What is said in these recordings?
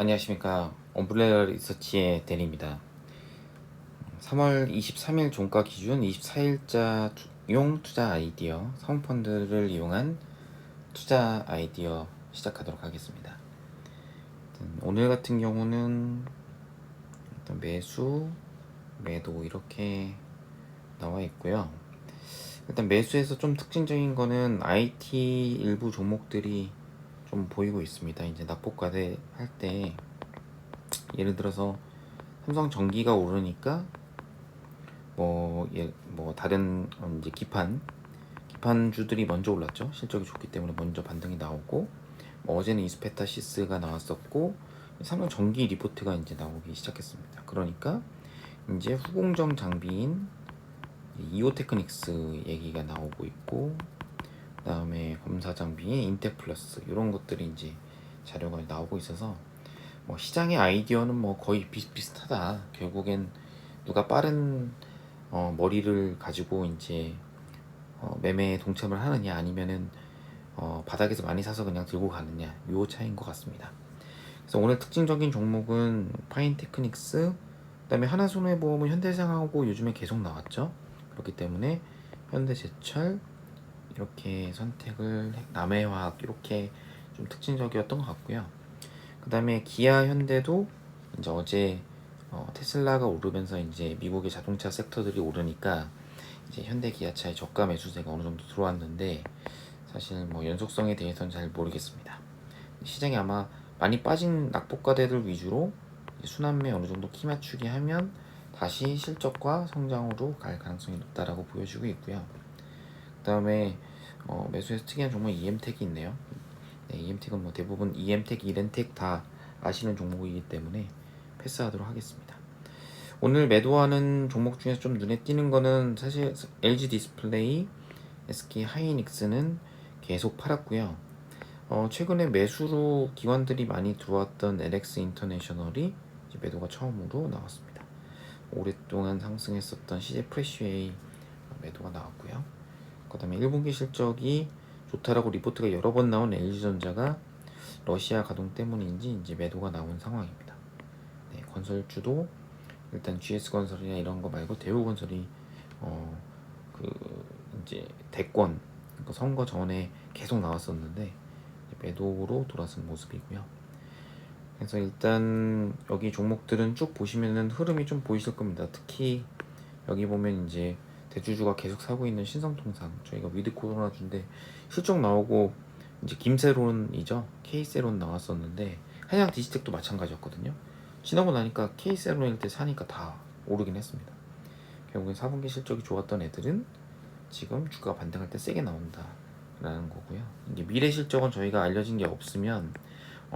안녕하십니까. 엄브레라 리서치의 데니입니다. 3월 23일 종가 기준 24일자용 투자 아이디어, 사모펀드를 이용한 투자 아이디어 시작하도록 하겠습니다. 오늘 같은 경우는 일단 매수, 매도 이렇게 나와 있고요. 일단 매수에서 좀 특징적인 거는 IT 일부 종목들이 좀 보이고 있습니다. 이제 낙폭과대 할 때 예를 들어서 삼성 전기가 오르니까 뭐 다른 이제 기판주들이 먼저 올랐죠. 실적이 좋기 때문에 먼저 반등이 나오고, 뭐 어제는 이스페타시스가 나왔었고 삼성 전기 리포트가 이제 나오기 시작했습니다. 그러니까 이제 후공정 장비인 이오테크닉스 얘기가 나오고 있고, 그다음에 검사 장비인 인텍플러스 이런 것들이 이제 자료가 나오고 있어서 뭐 시장의 아이디어는 뭐 거의 비슷비슷하다. 결국엔 누가 빠른 머리를 가지고 이제 매매에 동참을 하느냐, 아니면은 바닥에서 많이 사서 그냥 들고 가느냐, 요 차이인 것 같습니다. 그래서 오늘 특징적인 종목은 파인테크닉스, 그다음에 하나손해보험은 현대생하고 요즘에 계속 나왔죠. 그렇기 때문에 현대제철 이렇게 선택을, 남해화학 이렇게 좀 특징적이었던 것 같고요. 그 다음에 기아 현대도 이제 어제 테슬라가 오르면서 이제 미국의 자동차 섹터들이 오르니까 이제 현대 기아차의 저가 매수세가 어느 정도 들어왔는데, 사실 뭐 연속성에 대해서는 잘 모르겠습니다. 시장이 아마 많이 빠진 낙폭과대들 위주로 순환매 어느 정도 키 맞추기 하면 다시 실적과 성장으로 갈 가능성이 높다라고 보여지고 있고요. 그 다음에 매수에서 특이한 종목 EM텍이 있네요. 네, EM텍은 뭐 대부분 EM텍, 이렌텍 다 아시는 종목이기 때문에 패스하도록 하겠습니다. 오늘 매도하는 종목 중에서 좀 눈에 띄는 거는 사실 LG 디스플레이, SK 하이닉스는 계속 팔았고요. 최근에 매수로 기관들이 많이 들어왔던 LX 인터내셔널이 이제 매도가 처음으로 나왔습니다. 오랫동안 상승했었던 CJ 프레쉬웨이 매도가 나왔고요. 그 다음에 1분기 실적이 좋다라고 리포트가 여러 번 나온 LG전자가 러시아 가동 때문인지 이제 매도가 나온 상황입니다. 네, 건설주도 일단 GS건설이나 이런 거 말고 대우건설이 그 이제 대권, 그러니까 선거 전에 계속 나왔었는데 매도로 돌아선 모습이고요. 그래서 일단 여기 종목들은 쭉 보시면은 흐름이 좀 보이실 겁니다. 특히 여기 보면 이제 대주주가 계속 사고 있는 신성통상, 저희가 위드 코로나주인데 실적 나오고 이제 김세론이죠, K세론 나왔었는데 한양 디지텍도 마찬가지였거든요. 지나고 나니까 K세론일 때 사니까 다 오르긴 했습니다. 결국엔 4분기 실적이 좋았던 애들은 지금 주가 반등할 때 세게 나온다 라는 거고요. 이게 미래 실적은 저희가 알려진 게 없으면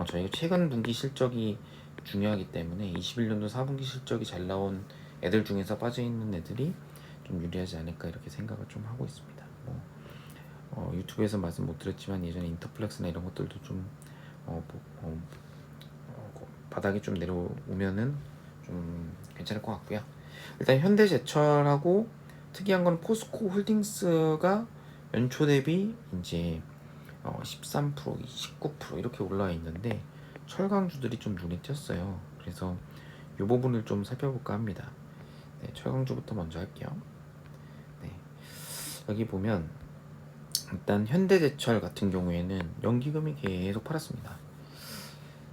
저희가 최근 분기 실적이 중요하기 때문에 21년도 4분기 실적이 잘 나온 애들 중에서 빠져있는 애들이 좀 유리하지 않을까 이렇게 생각을 좀 하고 있습니다. 유튜브에서 말씀 못 드렸지만 예전에 인터플렉스나 이런 것들도 좀 바닥에 좀 내려오면은 좀 괜찮을 것 같고요. 일단 현대제철하고 특이한 건 포스코 홀딩스가 연초 대비 이제 13%, 19% 이렇게 올라와 있는데 철강주들이 좀 눈에 띄었어요. 그래서 이 부분을 좀 살펴볼까 합니다. 네, 철강주부터 먼저 할게요. 네, 여기 보면 일단 현대제철 같은 경우에는 연기금이 계속 팔았습니다.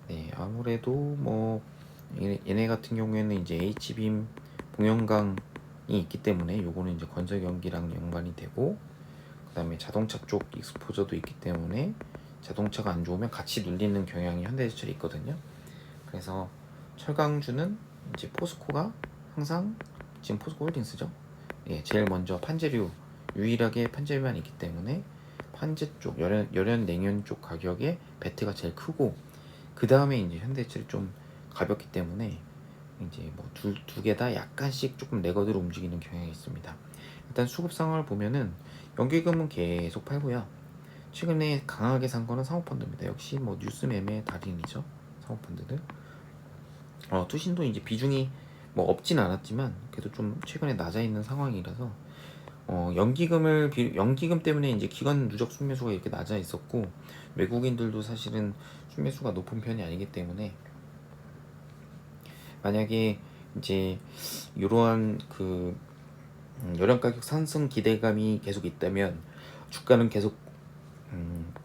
네, 아무래도 뭐 얘네 같은 경우에는 이제 H빔 봉연강이 있기 때문에 요거는 이제 건설 경기랑 연관이 되고, 그 다음에 자동차 쪽 익스포저도 있기 때문에 자동차가 안 좋으면 같이 눌리는 경향이 현대제철이 있거든요. 그래서 철강주는 이제 포스코가 항상, 지금 포스코 홀딩스죠. 예, 제일 먼저 판재류, 유일하게 판재류만 있기 때문에 판재 쪽, 열연 냉연 쪽 가격에 베트가 제일 크고, 그 다음에 이제 현대제철이 좀 가볍기 때문에 이제 뭐 두 개 다 약간씩 조금 레거드로 움직이는 경향이 있습니다. 일단 수급 상황을 보면은 연기금은 계속 팔고요. 최근에 강하게 산 거는 사모펀드입니다. 역시 뭐 뉴스 매매의 달인이죠, 사모펀드들. 투신도 이제 비중이 뭐 없진 않았지만 그래도 좀 최근에 낮아 있는 상황이라서 연기금 때문에 이제 기관 누적 순매수가 이렇게 낮아 있었고, 외국인들도 사실은 순매수가 높은 편이 아니기 때문에 만약에 이제 이러한 연령 가격 상승 기대감이 계속 있다면 주가는 계속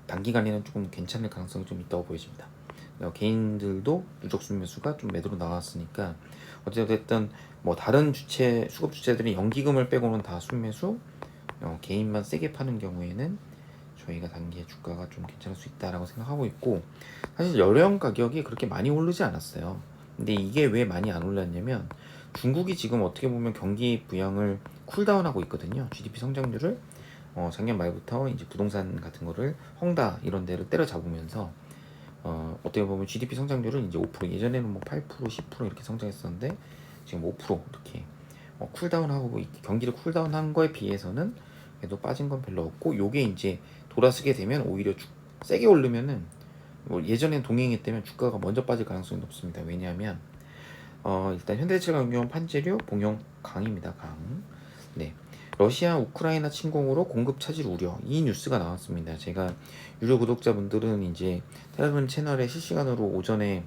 단기간에는 조금 괜찮을 가능성이 좀 있다고 보여집니다. 개인들도 누적 순매수가 좀 매도로 나왔으니까 어쨌든 뭐 다른 주체 수급 주체들이 연기금을 빼고는 다 순매수, 개인만 세게 파는 경우에는 저희가 단기에 주가가 좀 괜찮을 수 있다라고 생각하고 있고, 사실 연령 가격이 그렇게 많이 오르지 않았어요. 근데 이게 왜 많이 안 올랐냐면 중국이 지금 어떻게 보면 경기 부양을 쿨다운하고 있거든요. GDP 성장률을 작년 말부터 이제 부동산 같은 거를 헝다 이런 데를 때려잡으면서 어떻게 보면 GDP 성장률은 이제 5%, 예전에는 뭐 8%, 10% 이렇게 성장했었는데 지금 5% 이렇게 쿨다운하고 경기를 쿨다운한 거에 비해서는 그래도 빠진 건 별로 없고, 요게 이제 돌아서게 되면 오히려 세게 오르면은 뭐 예전엔 동행했다면 주가가 먼저 빠질 가능성이 높습니다. 왜냐하면 일단 현대제철강경 판재료 봉용 강입니다. 강. 네. 러시아 우크라이나 침공으로 공급 차질 우려, 이 뉴스가 나왔습니다. 제가 유료 구독자분들은 이제 텔레그램 채널에 실시간으로 오전에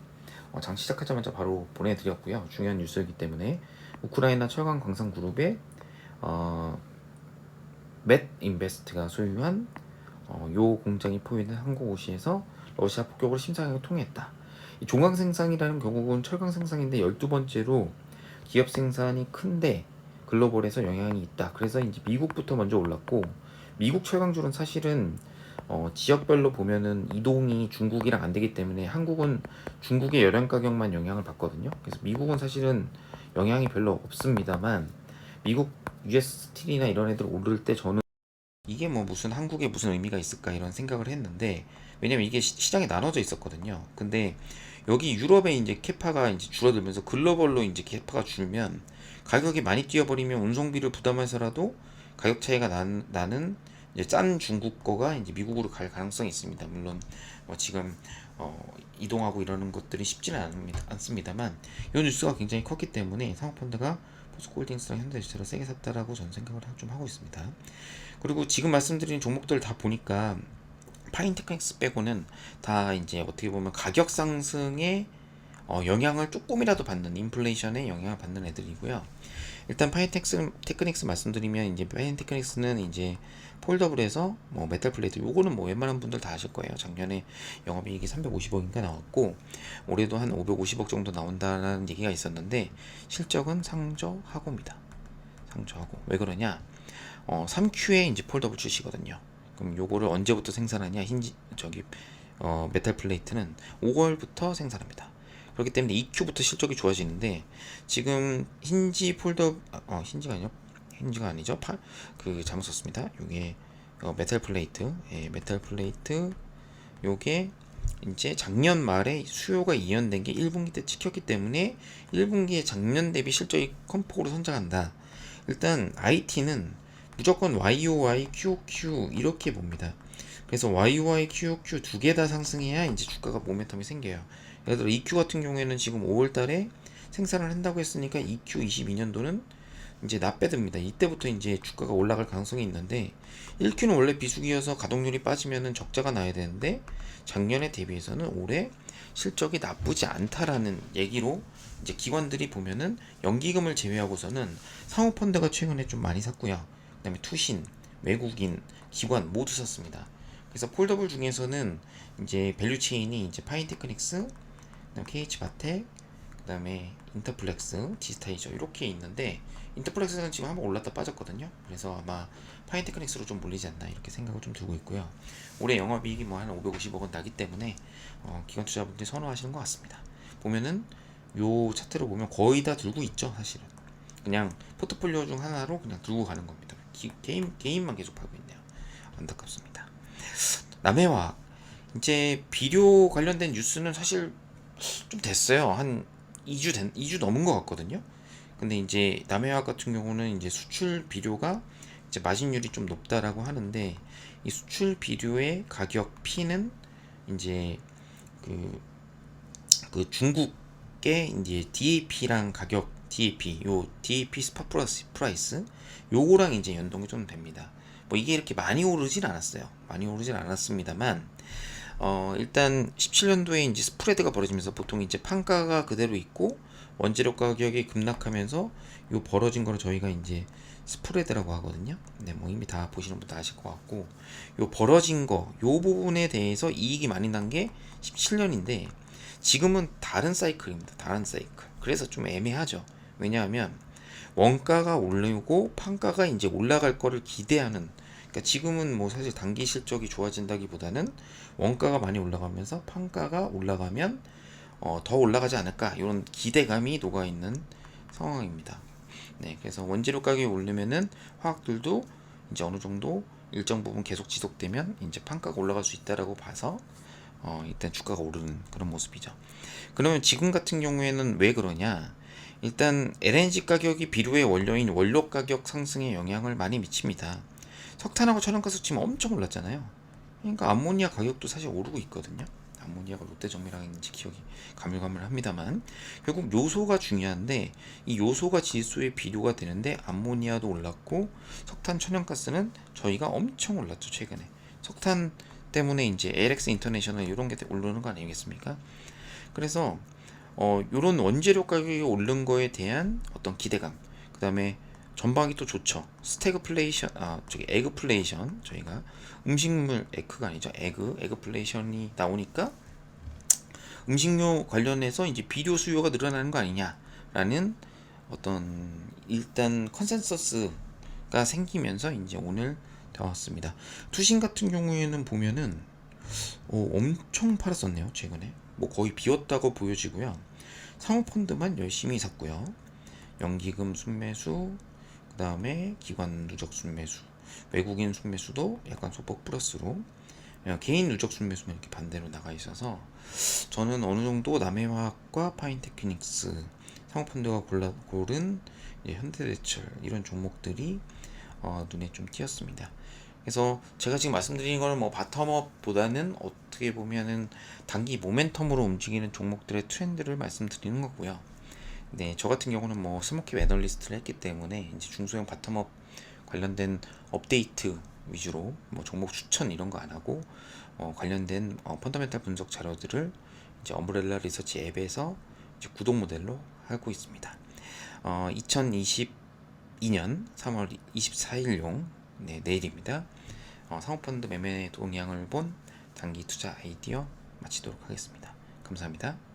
장 시작하자마자 바로 보내드렸고요. 중요한 뉴스이기 때문에 우크라이나 철강 광산 그룹의 맷 인베스트가 소유한 요 공장이 포위된 항구오시에서 러시아 폭격으로 심상하게 통했다. 이 종강 생산이라는 결국은 철강 생산인데 12번째로 기업 생산이 큰데 글로벌에서 영향이 있다. 그래서 이제 미국부터 먼저 올랐고, 미국 철강주는 사실은 지역별로 보면은 이동이 중국이랑 안 되기 때문에 한국은 중국의 열연 가격만 영향을 받거든요. 그래서 미국은 사실은 영향이 별로 없습니다만, 미국 US 스틸이나 이런 애들 오를 때 저는 이게 뭐 무슨 한국에 무슨 의미가 있을까 이런 생각을 했는데, 왜냐면 이게 시장이 나눠져 있었거든요. 근데 여기 유럽에 이제 캐파가 이제 줄어들면서 글로벌로 이제 캐파가 줄면 가격이 많이 뛰어버리면 운송비를 부담해서라도 가격 차이가 나는 이제 싼 중국 거가 이제 미국으로 갈 가능성이 있습니다. 물론 뭐 지금 이동하고 이러는 것들이 쉽지는 않습니다만, 이 뉴스가 굉장히 컸기 때문에 사모펀드가 포스코홀딩스랑 현대제철을 세게 샀다라고 저는 생각을 좀 하고 있습니다. 그리고 지금 말씀드린 종목들 다 보니까 파인테크닉스 빼고는 다 이제 어떻게 보면 가격 상승에 영향을 조금이라도 받는, 인플레이션에 영향을 받는 애들이고요. 일단 파인테크닉스 말씀드리면, 이제 파인테크닉스는 이제 폴더블에서 뭐 메탈 플레이트, 요거는 뭐 웬만한 분들 다 아실 거예요. 작년에 영업이익이 350억인가 나왔고 올해도 한 550억 정도 나온다는 얘기가 있었는데 실적은 상저하고입니다. 상저하고. 왜 그러냐? 3Q에 이제 폴더블 출시거든요. 그럼 요거를 언제부터 생산하냐? 메탈 플레이트는 5월부터 생산합니다. 그렇기 때문에 2Q부터 실적이 좋아지는데, 지금 힌지가 아니죠. 잘못 썼습니다. 요게 메탈 플레이트, 메탈 플레이트, 요게 이제 작년 말에 수요가 이연된 게 1분기 때 찍혔기 때문에 1분기에 작년 대비 실적이 큰 폭으로 성장한다. 일단 IT는 무조건 YOY, QOQ 이렇게 봅니다. 그래서 YOY, QOQ 두 개 다 상승해야 이제 주가가 모멘텀이 생겨요. 예를 들어 EQ 같은 경우에는 지금 5월달에 생산을 한다고 했으니까 EQ 22년도는 이제 납배듭니다. 이때부터 이제 주가가 올라갈 가능성이 있는데, 1Q는 원래 비수기여서 가동률이 빠지면은 적자가 나야 되는데 작년에 대비해서는 올해 실적이 나쁘지 않다라는 얘기로 이제 기관들이 보면은 연기금을 제외하고서는 사모펀드가 최근에 좀 많이 샀고요. 그다음에 투신, 외국인, 기관 모두 샀습니다. 그래서 폴더블 중에서는 이제 밸류체인이 이제 파인테크닉스, 그다음 KH바텍, 그다음에 인터플렉스, 디스타이저 이렇게 있는데, 인터플렉스는 지금 한번 올랐다 빠졌거든요. 그래서 아마 파인테크닉스로 좀 몰리지 않나 이렇게 생각을 좀 두고 있고요. 올해 영업이익이 뭐 한 550억 원 나기 때문에 기관 투자분들이 선호하시는 것 같습니다. 보면은 요 차트로 보면 거의 다 들고 있죠. 사실은 그냥 포트폴리오 중 하나로 그냥 들고 가는 겁니다. 개인만 계속 팔고 있네요. 안타깝습니다. 남해화학, 이제 비료 관련된 뉴스는 사실 좀 됐어요. 한 2주 넘은 것 같거든요. 근데 이제 남해화학 같은 경우는 이제 수출 비료가 이제 마진율이 좀 높다라고 하는데, 이 수출 비료의 가격 P는 이제 그 중국의 이제 DAP랑 가격 DAP 스팟 프라이스 요거랑 이제 연동이 좀 됩니다. 뭐 이게 이렇게 많이 오르진 않았어요. 많이 오르진 않았습니다만 일단 17년도에 이제 스프레드가 벌어지면서 보통 이제 판가가 그대로 있고 원재료 가격이 급락하면서 요 벌어진 거를 저희가 이제 스프레드라고 하거든요. 네, 뭐 이미 다 보시는 분 다 아실 것 같고, 요 벌어진 거, 요 부분에 대해서 이익이 많이 난 게 17년인데 지금은 다른 사이클입니다. 다른 사이클. 그래서 좀 애매하죠. 왜냐하면 원가가 오르고 판가가 이제 올라갈 거를 기대하는, 그러니까 지금은 뭐 사실 단기 실적이 좋아진다기보다는 원가가 많이 올라가면서 판가가 올라가면 더 올라가지 않을까 이런 기대감이 녹아 있는 상황입니다. 네, 그래서 원재료 가격이 오르면은 화학들도 이제 어느 정도 일정 부분 계속 지속되면 이제 판가가 올라갈 수 있다라고 봐서 일단 주가가 오르는 그런 모습이죠. 그러면 지금 같은 경우에는 왜 그러냐? 일단 LNG 가격이 비료의 원료인 원료 가격 상승에 영향을 많이 미칩니다. 석탄하고 천연가스 지금 엄청 올랐잖아요. 그러니까 암모니아 가격도 사실 오르고 있거든요. 암모니아가 롯데정밀항인지 기억이 가물가물합니다만 결국 요소가 중요한데 이 요소가 질소의 비료가 되는데 암모니아도 올랐고 석탄 천연가스는 저희가 엄청 올랐죠 최근에. 석탄 때문에 이제 LX 인터내셔널 이런 게 오르는 거 아니겠습니까? 그래서 요런 원재료 가격이 오른 거에 대한 어떤 기대감, 그 다음에 전방이 또 좋죠. 스태그플레이션, 에그플레이션, 저희가 음식물 에크가 아니죠. 에그플레이션이 나오니까 음식료 관련해서 이제 비료 수요가 늘어나는 거 아니냐라는 어떤 일단 컨센서스가 생기면서 이제 오늘 나왔습니다. 투신 같은 경우에는 보면은 엄청 팔았었네요 최근에. 뭐 거의 비었다고 보여지고요. 사모펀드만 열심히 샀고요. 연기금 순매수, 그 다음에 기관 누적 순매수, 외국인 순매수도 약간 소폭 플러스로, 개인 누적 순매수는 이렇게 반대로 나가 있어서 저는 어느 정도 남해화학과 파인테크닉스, 사모펀드가 고른 현대제철 이런 종목들이 눈에 좀 띄었습니다. 그래서 제가 지금 말씀드린 거는 뭐 바텀업보다는 어떻게 보면은 단기 모멘텀으로 움직이는 종목들의 트렌드를 말씀드리는 거고요. 네, 저 같은 경우는 뭐 스모키 애널리스트를 했기 때문에 이제 중소형 바텀업 관련된 업데이트 위주로 뭐 종목 추천 이런 거 안 하고 관련된 펀더멘탈 분석 자료들을 이제 엄브렐라 리서치 앱에서 이제 구독 모델로 하고 있습니다. 2022년 3월 24일용 내일입니다. 사모펀드 매매 동향을 본 단기 투자 아이디어 마치도록 하겠습니다. 감사합니다.